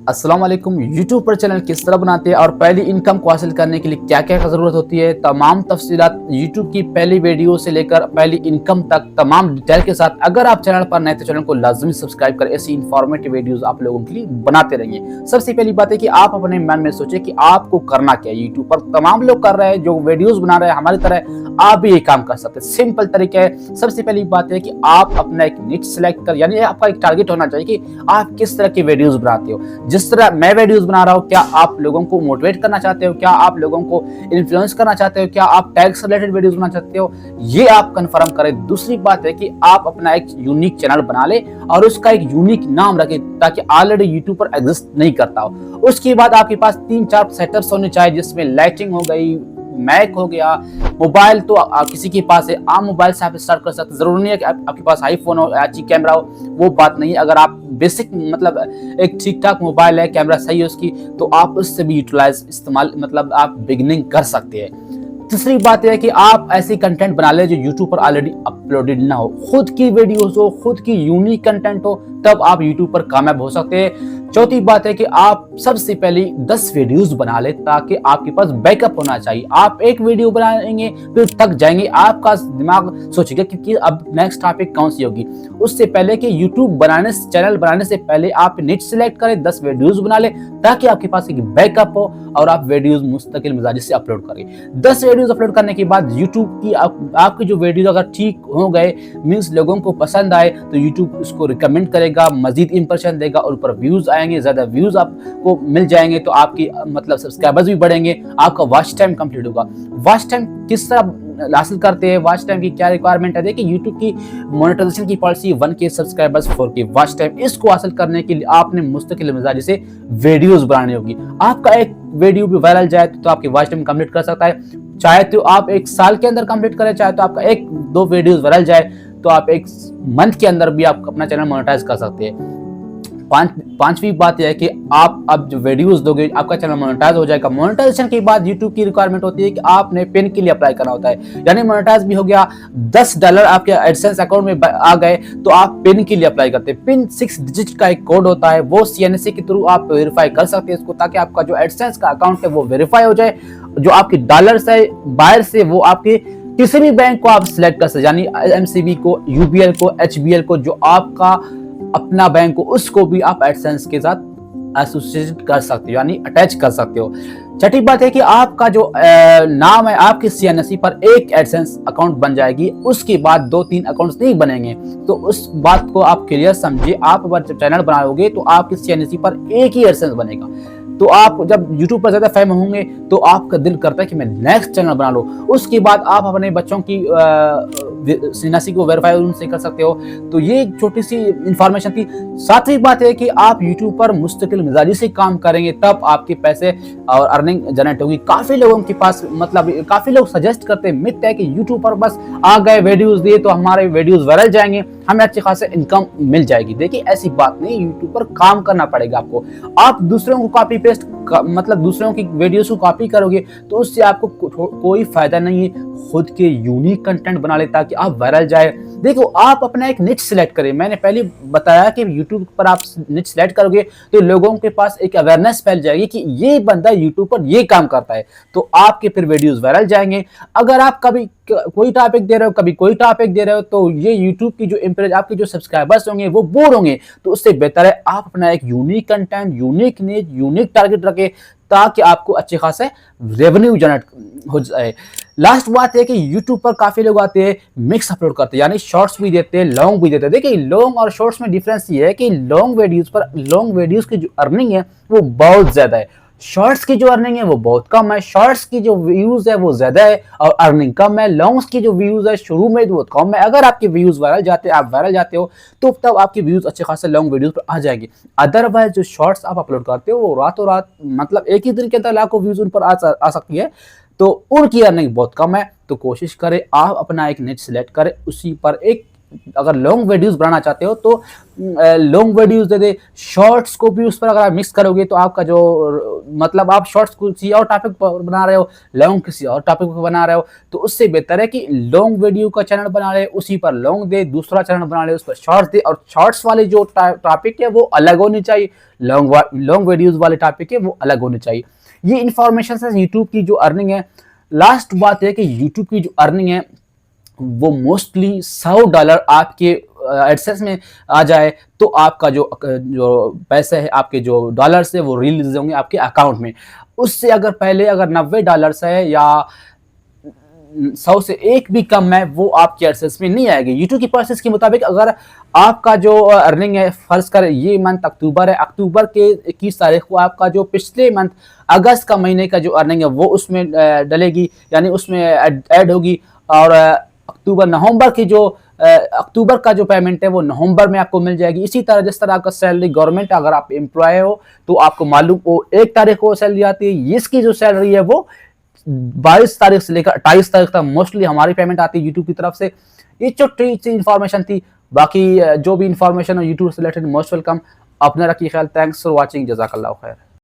अस्सलाम वालेकुम। यूट्यूब पर चैनल किस तरह बनाते हैं और पहली इनकम को हासिल करने के लिए क्या क्या ज़रूरत होती है, तमाम तफसीलात यूट्यूब की पहली वीडियो से लेकर पहली इनकम तक तमाम डिटेल के साथ। अगर आप चैनल पर नए तो चैनल को लाजमी सब्सक्राइब करें। ऐसी इंफॉर्मेटिव वीडियोस आप लोगों के लिए बनाते रहेंगे। सबसे पहली बात है कि आप अपने मन में सोचें कि आपको करना क्या है। यूट्यूब पर तमाम लोग कर रहे हैं, जो वीडियोस बना रहे हैं हमारी तरह आप भी ये काम कर सकते हैं। सिंपल तरीका है। सबसे पहली बात है कि आप अपना एक निच सिलेक्ट कर, यानी आपका एक टारगेट होना चाहिए कि आप किस तरह की वीडियोस बनाते हो। जिस तरह मैं वीडियोस बना रहा हूँ, क्या आप लोगों को मोटिवेट करना चाहते हो, क्या आप लोगों को इन्फ्लुएंस करना चाहते हो, क्या आप टैग से रिलेटेड वीडियोस बनाना चाहते हो, ये आप कंफर्म करें। दूसरी बात है कि आप अपना एक यूनिक चैनल बना ले और उसका एक यूनिक नाम रखें ताकि ऑलरेडी यूट्यूब पर एग्जिस्ट नहीं करता हो। उसके बाद आपके पास 3-4 सेटअप्स होने चाहिए, जिसमें लाइटिंग हो गई, मैक हो गया, मोबाइल तो किसी के पास है, आप मोबाइल से आप स्टार्ट कर सकते हैं। जरूरी नहीं है कि आपके पास आईफोन हो, अच्छी कैमरा हो, वो बात नहीं है। अगर आप बेसिक मतलब एक ठीक ठाक मोबाइल है, कैमरा सही है उसकी, तो आप उससे भी यूटिलाइज इस्तेमाल मतलब आप बिगिनिंग कर सकते हैं। तीसरी बात यह है कि आप ऐसी कंटेंट बना ले जो यूट्यूब पर ऑलरेडी अपलोडेड ना हो, खुद की वीडियोस हो, खुद की यूनिक कंटेंट हो, तब आप यूट्यूब पर कामयाब हो सकते हैं। चौथी बात है कि आप सबसे पहले 10 वीडियोस बना ले ताकि आपके पास बैकअप होना चाहिए। आप एक वीडियो बनाएंगे फिर थक जाएंगे, आपका दिमाग सोचेगा कि अब नेक्स्ट टॉपिक कौन सी होगी। उससे पहले कि यूट्यूब बनाने चैनल बनाने से पहले आप निच सिलेक्ट करें, 10 वीडियोस बना ले ताकि आपके पास एक बैकअप हो और आप वीडियोस मुस्तकिल मिजाज से अपलोड करें। 10 वीडियोस अपलोड करने के बाद यूट्यूब की आपकी जो वीडियो अगर ठीक हो गए, मींस लोगों को पसंद आए, तो यूट्यूब उसको रिकमेंड करेगा, मजीद इंप्रेशन देगा और ऊपर व्यूज आएंगे, ज्यादा व्यूज आपको मिल जाएंगे तो आपकी मतलब सब्सक्राइबर्स भी बढ़ेंगे, आपका वॉच टाइम कंप्लीट होगा। वॉच टाइम किस तरह हासिल करते हैं, वॉच टाइम की क्या रिक्वायरमेंट है? देखिए, यूट्यूब की मोनेटाइजेशन की policy 1K subscribers 4K watch time. इसको हासिल करने के लिए आपने मुस्तकिल मिजाज से वीडियोस बनानी होगी। आपका एक वीडियो भी वायरल जाए तो आपकी वॉच टाइम कंप्लीट कर सकता है। चाहे तो आप एक साल के अंदर कंप्लीट करें, चाहे तो आपका 1-2 वीडियोस वायरल जाए तो आप एक मंथ के अंदर भी आप अपना चैनल मोनेटाइज कर सकते हैं। पांचवी बात यह है कि आप अब जो वीडियोस दोगे आपका चैनल मोनेटाइज हो जाएगा। मोनेटाइजेशन के बाद यूट्यूब की रिक्वायरमेंट होती है कि आपने पिन के लिए अप्लाई करना होता है, यानी मोनेटाइज भी हो गया, $10 आपके एडसेंस अकाउंट में आ गए तो आप पिन के लिए अप्लाई करते हैं। पिन 6 डिजिट का एक कोड होता है, वो CNC के थ्रू आप वेरीफाई कर सकते हैं इसको, ताकि आपका जो एडसेंस का अकाउंट है वो वेरीफाई हो जाए। जो आपके डॉलर्स है बाहर से वो आपके किसी भी बैंक को आप सिलेक्ट कर सकते, यानी MCB को, UBL को, HBL को, जो आपका अपना बैंक हो, उसको भी आप एडसेंस के साथ एसोसिएट कर सकते हो, यानी अटैच कर सकते हो। छठी बात है कि आपका जो नाम है, आपकी CNC पर एक एडसेंस अकाउंट बन जाएगी, उसके बाद 2-3 अकाउंट्स नहीं बनेंगे। तो उस बात को आप क्लियर समझिए। आप अगर चैनल बनाओगे तो आपकी CNC पर एक ही एडसेंस बनेगा। तो आप जब YouTube पर ज्यादा फेम होंगे तो आपका दिल करता है कि मैं नेक्स्ट चैनल बना लूं। उसके बाद आप अपने बच्चों की CNC को वेरीफाई उनसे कर सकते हो। तो ये एक छोटी सी इंफॉर्मेशन थी। सातवीं बात है कि आप YouTube पर मुस्तकिल मिजाजी से काम करेंगे तब आपके पैसे और अर्निंग जनरेट होगी। काफी लोगों के पास मतलब काफी लोग सजेस्ट करते हैं, मिथ है कि YouTube पर बस आ गए वीडियोस दिए तो हमारे वीडियोस वायरल जाएंगे, हमें अच्छी खासी इनकम मिल जाएगी। देखिए, ऐसी बात नहीं, YouTube पर काम करना पड़ेगा आपको। आप दूसरों को कॉपी पेस्ट मतलब दूसरों की वीडियोस को कॉपी करोगे तो उससे आपको कोई फायदा नहीं है। खुद के यूनिक कंटेंट बना ले ताकि आप वायरल जाए। देखो, आप अपना एक निच सिलेक्ट करें। मैंने पहले बताया कि YouTube पर आप निच सिलेक्ट करोगे तो लोगों के पास एक अवेयरनेस फैल जाएगी कि ये बंदा YouTube पर ये काम करता है, तो आपके फिर वीडियोस वायरल जाएंगे। अगर आप कभी कोई टॉपिक दे रहे हो, कभी कोई टॉपिक दे रहे हो, तो ये YouTube की जो आपके जो सब्सक्राइबर्स होंगे वो बोर होंगे। तो उससे बेहतर है आप अपना एक यूनिक कंटेंट, यूनिक निच, यूनिक टारगेट रखें ताकि आपको अच्छे खासे रेवेन्यू जनरेट हो जाए। लास्ट बात है कि YouTube पर काफी लोग आते हैं, मिक्स अपलोड करते हैं, यानी शॉर्ट्स भी देते हैं, लॉन्ग भी देते हैं। देखिए, लॉन्ग और शॉर्ट्स में डिफरेंस ये है कि लॉन्ग वीडियोस की जो अर्निंग है वो बहुत ज्यादा है, शॉर्ट्स की जो अर्निंग है वो बहुत कम है। शॉर्ट्स की जो व्यूज है वो ज्यादा है और अर्निंग कम है। लॉन्ग्स की जो व्यूज है शुरू में बहुत कम है। अगर आपके व्यूज वायरल जाते हैं, आप वायरल जाते हो, तो तब आपके व्यूज अच्छे खासे लॉन्ग वीडियोस पर आ जाएंगे। अदरवाइज जो शॉर्ट्स आप अपलोड करते हो वो रातों रात मतलब एक ही दिन के अंदर लाखों व्यूज उन पर आ सकती है, तो उनकी अर्निंग बहुत कम है। तो कोशिश करें आप अपना एक निच सिलेक्ट करें, उसी पर एक अगर लॉन्ग वीडियोस बनाना चाहते हो तो लॉन्ग वीडियोस दे दे, शॉर्ट्स को भी उस पर अगर आप मिक्स करोगे तो आपका जो मतलब आप शॉर्ट्स किसी और टॉपिक पर बना रहे हो, लॉन्ग किसी और टॉपिक पर बना रहे हो, तो उससे बेहतर है कि लॉन्ग वीडियो का चैनल बना ले, उसी पर लॉन्ग दे, दूसरा चैनल बना ले उस पर शॉर्ट्स दे, और शॉर्ट्स वाले जो टॉपिक है वो अलग होनी चाहिए, लॉन्ग वीडियोस वाले टॉपिक है वो अलग होने चाहिए। ये इंफॉर्मेशन है यूट्यूब की जो अर्निंग है। लास्ट बात है कि यूट्यूब की जो अर्निंग है वो मोस्टली $100 आपके एडसेंस में आ जाए तो आपका जो पैसे है, आपके जो डॉलर्स है वो रिलीज होंगे आपके अकाउंट में। उससे अगर पहले अगर $90 है या 100 से एक भी कम है वो आपके एडसेंस में नहीं आएगी। यूट्यूब की प्रोसेस के मुताबिक अगर आपका जो अर्निंग है, फर्ज कर ये मंथ अक्टूबर है, अक्टूबर के 21 तारीख को आपका जो पिछले मंथ अगस्त का महीने का जो अर्निंग है वो उसमें डलेगी, यानी उसमें ऐड होगी, और अक्टूबर नवंबर की जो अक्टूबर का जो पेमेंट है वो नवंबर में आपको मिल जाएगी। इसी तरह जिस तरह आपका सैलरी गवर्नमेंट, अगर आप एम्प्लॉय हो तो आपको मालूम वो 1 तारीख को सैलरी आती है, इसकी जो सैलरी है वो 22 तारीख से लेकर 28 तारीख तक मोस्टली हमारी पेमेंट आती है यूट्यूब की तरफ से। ये छोटी सी इंफॉर्मेशन थी, बाकी जो भी इंफॉर्मेशन हो यूट्यूब से रिलेटेड मोस्ट वेलकम। अपना रखिए ख्याल। थैंक्स फॉर वॉचिंग, जज़ाकल्लाह खैर।